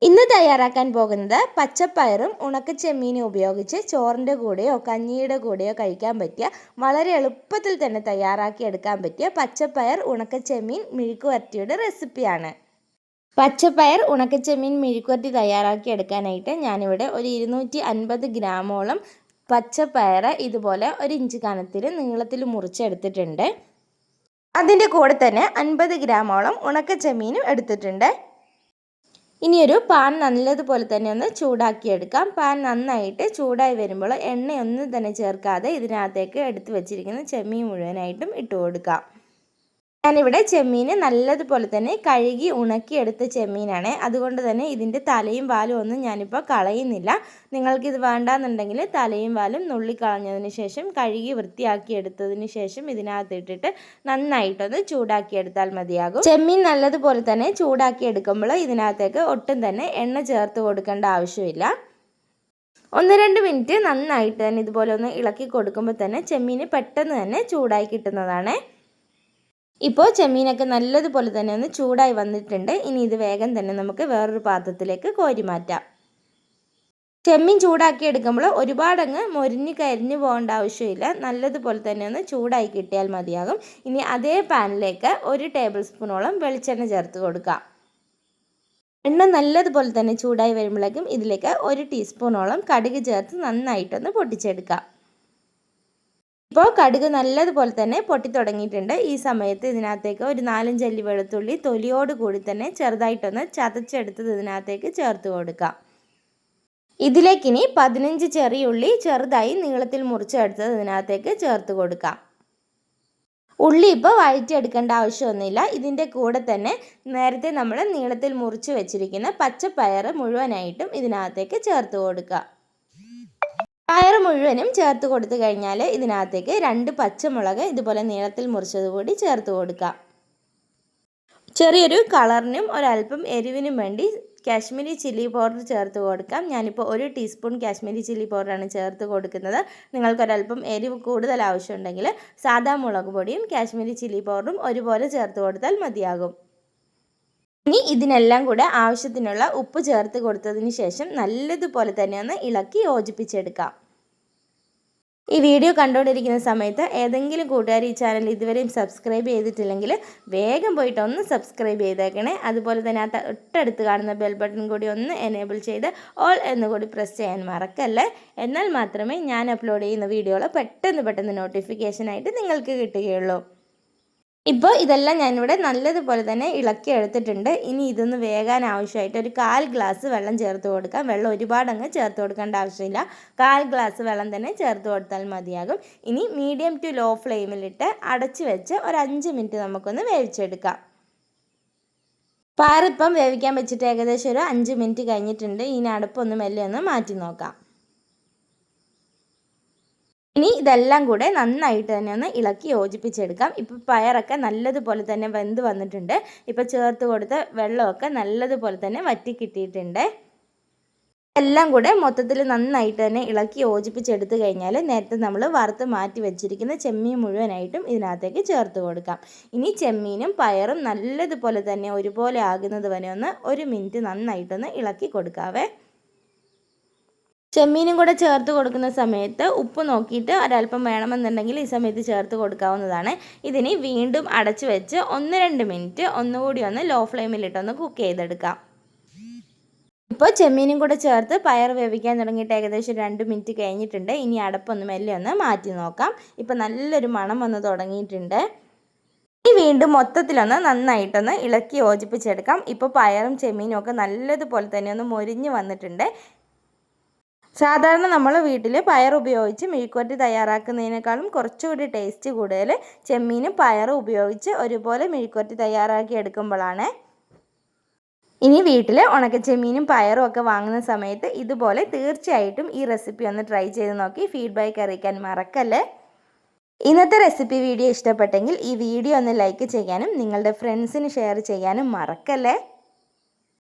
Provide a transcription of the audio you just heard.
ഇന്ന് തയ്യാറാക്കാൻ പോകുന്നത് പച്ചപ്പയറും ഉണക്കച്ചെമ്മീനും ഉപയോഗിച്ച് ചോറിൻ്റെ കൂടെയോ കഞ്ഞിയുടെ കൂടെയോ കഴിക്കാൻ പറ്റിയ വളരെ എളുപ്പത്തിൽ തന്നെ തയ്യാറാക്കി എടുക്കാൻ പറ്റിയ പച്ചപ്പയർ ഉണക്കച്ചെമ്മീൻ മെഴുക്കുവരട്ടിയുടെ റെസിപ്പിയാണ്. പച്ചപ്പയർ ഉണക്കച്ചെമ്മീൻ മെഴുക്കുവരട്ടി തയ്യാറാക്കി എടുക്കാനായിട്ട് ഞാനിവിടെ ഒരു 250 ഗ്രാമോളം പച്ചപ്പയർ ഇതുപോലെ 1 ഇഞ്ച് കനത്തിൽ നീളത്തിൽ മുറിച്ചെടുത്തിട്ടുണ്ട്. അതിൻ്റെ കൂടെ തന്നെ 50 ഗ്രാമോളം ഉണക്കച്ചെമ്മീനും എടുത്തിട്ടുണ്ട്. ഇനിയൊരു പാൻ നല്ലതുപോലെ തന്നെ ഒന്ന് ചൂടാക്കിയെടുക്കാം. പാൻ നന്നായിട്ട് ചൂടായി വരുമ്പോൾ എണ്ണയൊന്നും തന്നെ ചേർക്കാതെ ഇതിനകത്തേക്ക് എടുത്ത് വെച്ചിരിക്കുന്ന ചെമ്മീൻ മുഴുവനായിട്ടും ഇട്ട് കൊടുക്കാം. ഞാനിവിടെ ചെമ്മീൻ നല്ലതുപോലെ തന്നെ കഴുകി ഉണക്കിയെടുത്ത ചെമ്മീനാണ്. അതുകൊണ്ട് തന്നെ ഇതിൻ്റെ തലയും വാലും ഒന്നും ഞാനിപ്പോൾ കളയുന്നില്ല. നിങ്ങൾക്കിത് വേണ്ടാന്നുണ്ടെങ്കിൽ തലയും വാലും നുള്ളിക്കളഞ്ഞതിന് ശേഷം കഴുകി വൃത്തിയാക്കി എടുത്തതിന് ശേഷം ഇതിനകത്തിട്ടിട്ട് നന്നായിട്ടൊന്ന് ചൂടാക്കിയെടുത്താൽ മതിയാകും. ചെമ്മീൻ നല്ലതുപോലെ തന്നെ ചൂടാക്കി എടുക്കുമ്പോൾ ഇതിനകത്തേക്ക് ഒട്ടും തന്നെ എണ്ണ ചേർത്ത് കൊടുക്കേണ്ട ആവശ്യമില്ല. 1-2 മിനിറ്റ് നന്നായിട്ട് തന്നെ ഇതുപോലെ ഒന്ന് ഇളക്കി കൊടുക്കുമ്പോൾ തന്നെ ചെമ്മീൻ പെട്ടെന്ന് തന്നെ ചൂടായി കിട്ടുന്നതാണ്. ഇപ്പോൾ ചെമ്മീനൊക്കെ നല്ലതുപോലെ തന്നെ ഒന്ന് ചൂടായി വന്നിട്ടുണ്ട്. ഇനി ഇത് വേഗം തന്നെ നമുക്ക് വേറൊരു പാത്രത്തിലേക്ക് കോരി മാറ്റാം. ചെമ്മീൻ ചൂടാക്കി എടുക്കുമ്പോൾ ഒരുപാടങ്ങ് മൊരിഞ്ഞ് കരിഞ്ഞു പോകേണ്ട ആവശ്യമില്ല. നല്ലതുപോലെ തന്നെ ഒന്ന് ചൂടായി കിട്ടിയാൽ മതിയാകും. ഇനി അതേ പാനിലേക്ക് 1 ടേബിൾ സ്പൂണോളം വെളിച്ചെണ്ണ ചേർത്ത് കൊടുക്കാം. എണ്ണ നല്ലതുപോലെ തന്നെ ചൂടായി വരുമ്പോഴേക്കും ഇതിലേക്ക് 1 ടീസ്പൂണോളം കടുക് ചേർത്ത് നന്നായിട്ടൊന്ന് പൊട്ടിച്ചെടുക്കാം. ഇപ്പോൾ കടുക് നല്ലതുപോലെ തന്നെ പൊട്ടി തുടങ്ങിയിട്ടുണ്ട്. ഈ സമയത്ത് ഇതിനകത്തേക്ക് ഒരു 4-5 അല്ലി വെളുത്തുള്ളി തൊലിയോട് കൂടി തന്നെ ചെറുതായിട്ടൊന്ന് ചതച്ചെടുത്തത് ഇതിനകത്തേക്ക് ചേർത്ത് കൊടുക്കാം. ഇതിലേക്കിനി 15 ചെറിയ ഉള്ളി ചെറുതായി നീളത്തിൽ മുറിച്ചെടുത്തത് ഇതിനകത്തേക്ക് ചേർത്ത് കൊടുക്കാം. ഉള്ളി ഇപ്പോൾ വഴറ്റിയെടുക്കേണ്ട ആവശ്യമൊന്നുമില്ല. ഇതിൻ്റെ കൂടെ തന്നെ നേരത്തെ നമ്മൾ നീളത്തിൽ മുറിച്ച് വെച്ചിരിക്കുന്ന പച്ചപ്പയർ മുഴുവനായിട്ടും ഇതിനകത്തേക്ക് ചേർത്ത് കൊടുക്കുക. പയർ മുഴുവനും ചേർത്ത് കൊടുത്തു കഴിഞ്ഞാൽ ഇതിനകത്തേക്ക് 2 പച്ചമുളക് ഇതുപോലെ നീളത്തിൽ മുറിച്ചത് കൂടി ചേർത്ത് കൊടുക്കാം. ചെറിയൊരു കളറിനും ഒരല്പം എരിവിനും വേണ്ടി കാശ്മീരി ചില്ലി പൗഡർ ചേർത്ത് കൊടുക്കാം. ഞാനിപ്പോൾ 1 ടീസ്പൂൺ കാശ്മീരി ചില്ലി പൗഡറാണ് ചേർത്ത് കൊടുക്കുന്നത്. നിങ്ങൾക്കൊരല്പം എരിവ് കൂടുതൽ ആവശ്യമുണ്ടെങ്കിൽ സാദാ മുളക് പൊടിയും കാശ്മീരി ചില്ലി പൗഡറും ഒരുപോലെ ചേർത്ത് കൊടുത്താൽ മതിയാകും. ഇനി ഇതിനെല്ലാം കൂടെ ആവശ്യത്തിനുള്ള ഉപ്പ് ചേർത്ത് കൊടുത്തതിന് ശേഷം നല്ലതുപോലെ തന്നെ ഒന്ന് ഇളക്കി യോജിപ്പിച്ചെടുക്കാം. ഈ വീഡിയോ കണ്ടുകൊണ്ടിരിക്കുന്ന സമയത്ത് ഏതെങ്കിലും കൂട്ടുകാർ ഈ ചാനൽ ഇതുവരെയും സബ്സ്ക്രൈബ് ചെയ്തിട്ടില്ലെങ്കിൽ വേഗം പോയിട്ട് ഒന്ന് സബ്സ്ക്രൈബ് ചെയ്തേക്കണേ. അതുപോലെ തന്നെ ആ തൊട്ടടുത്ത് കാണുന്ന ബെൽ ബട്ടൺ കൂടി ഒന്ന് എനേബിൾ ചെയ്ത് ഓൾ എന്നുകൂടി പ്രസ് ചെയ്യാൻ മറക്കല്ലേ. എന്നാൽ മാത്രമേ ഞാൻ അപ്ലോഡ് ചെയ്യുന്ന വീഡിയോകൾ പെട്ടെന്ന് നോട്ടിഫിക്കേഷനായിട്ട് നിങ്ങൾക്ക് കിട്ടുകയുള്ളൂ. ഇപ്പോൾ ഇതെല്ലാം ഞാനിവിടെ നല്ലതുപോലെ തന്നെ ഇളക്കി എടുത്തിട്ടുണ്ട്. ഇനി ഇതൊന്ന് വേകാൻ ആവശ്യമായിട്ട് ഒരു 1/4 ഗ്ലാസ് വെള്ളം ചേർത്ത് കൊടുക്കാം. വെള്ളം ഒരുപാടങ്ങ് ചേർത്ത് കൊടുക്കേണ്ട ആവശ്യമില്ല. 1/4 ഗ്ലാസ് വെള്ളം തന്നെ ചേർത്ത് കൊടുത്താൽ മതിയാകും. ഇനി മീഡിയം ടു ലോ ഫ്ലെയിമിലിട്ട് അടച്ച് വെച്ച് ഒരു 5 മിനിറ്റ് നമുക്കൊന്ന് വേവിച്ചെടുക്കാം. പയറിപ്പം വേവിക്കാൻ വെച്ചിട്ട് ഏകദേശം ഒരു 5 മിനിറ്റ് കഴിഞ്ഞിട്ടുണ്ട്. ഇനി അടുപ്പൊന്ന് മെല്ലെ ഒന്ന് മാറ്റി നോക്കാം. ഇനി ഇതെല്ലാം കൂടെ നന്നായിട്ട് തന്നെ ഒന്ന് ഇളക്കി യോജിപ്പിച്ചെടുക്കാം. ഇപ്പോൾ പയറൊക്കെ നല്ലതുപോലെ തന്നെ വെന്ത് വന്നിട്ടുണ്ട്. ഇപ്പോൾ ചേർത്ത് കൊടുത്ത വെള്ളമൊക്കെ നല്ലതുപോലെ തന്നെ വറ്റി കിട്ടിയിട്ടുണ്ട്. എല്ലാം കൂടെ മൊത്തത്തിൽ നന്നായിട്ട് തന്നെ ഇളക്കി യോജിപ്പിച്ചെടുത്ത് കഴിഞ്ഞാൽ നേരത്തെ നമ്മൾ വറുത്ത് മാറ്റി വെച്ചിരിക്കുന്ന ചെമ്മീൻ മുഴുവനായിട്ടും ഇതിനകത്തേക്ക് ചേർത്ത് കൊടുക്കാം. ഇനി ചെമ്മീനും പയറും നല്ലതുപോലെ തന്നെ ഒരുപോലെ ആകുന്നത് വരെ ഒന്ന് 1 മിനിറ്റ് നന്നായിട്ടൊന്ന് ഇളക്കി കൊടുക്കാവേ. ചെമ്മീനും കൂടെ ചേർത്ത് കൊടുക്കുന്ന സമയത്ത് ഉപ്പ് നോക്കിയിട്ട് ഒരല്പം വേണമെന്നുണ്ടെങ്കിൽ ഈ സമയത്ത് ചേർത്ത് കൊടുക്കാവുന്നതാണ്. ഇതിനി വീണ്ടും അടച്ചു വെച്ച് 1-2 മിനിറ്റ് ഒന്നുകൂടി ഒന്ന് ലോ ഫ്ലെയിമിലിട്ടൊന്ന് കുക്ക് ചെയ്തെടുക്കാം. ഇപ്പോൾ ചെമ്മീനും കൂടെ ചേർത്ത് പയർ വേവിക്കാൻ തുടങ്ങിയിട്ട് ഏകദേശം 2 മിനിറ്റ് കഴിഞ്ഞിട്ടുണ്ട്. ഇനി അടപ്പൊന്ന് മെല്ലെ ഒന്ന് മാറ്റി നോക്കാം. ഇപ്പോൾ നല്ലൊരു മണം വന്ന് തുടങ്ങിയിട്ടുണ്ട്. ഇനി വീണ്ടും മൊത്തത്തിലൊന്ന് നന്നായിട്ടൊന്ന് ഇളക്കി യോജിപ്പിച്ചെടുക്കാം. ഇപ്പോൾ പയറും ചെമ്മീനും ഒക്കെ നല്ലതുപോലെ തന്നെ ഒന്ന് മൊരിഞ്ഞ് വന്നിട്ടുണ്ട്. സാധാരണ നമ്മൾ വീട്ടിൽ പയർ ഉപയോഗിച്ച് മെഴുക്കുവരട്ടി തയ്യാറാക്കുന്നതിനേക്കാളും കുറച്ചുകൂടി ടേസ്റ്റ് കൂടുതൽ ചെമ്മീനും പയറും ഉപയോഗിച്ച് ഒരുപോലെ മെഴുക്കുവരട്ടി തയ്യാറാക്കി എടുക്കുമ്പോഴാണ്. ഇനി വീട്ടിൽ ഉണക്കച്ചെമ്മീനും പയറും ഒക്കെ വാങ്ങുന്ന സമയത്ത് ഇതുപോലെ തീർച്ചയായിട്ടും ഈ റെസിപ്പി ഒന്ന് ട്രൈ ചെയ്ത് നോക്കി ഫീഡ്ബാക്ക് അറിയിക്കാൻ മറക്കല്ലേ. ഇന്നത്തെ റെസിപ്പി വീഡിയോ ഇഷ്ടപ്പെട്ടെങ്കിൽ ഈ വീഡിയോ ഒന്ന് ലൈക്ക് ചെയ്യാനും നിങ്ങളുടെ ഫ്രണ്ട്സിന് ഷെയർ ചെയ്യാനും മറക്കല്ലേ.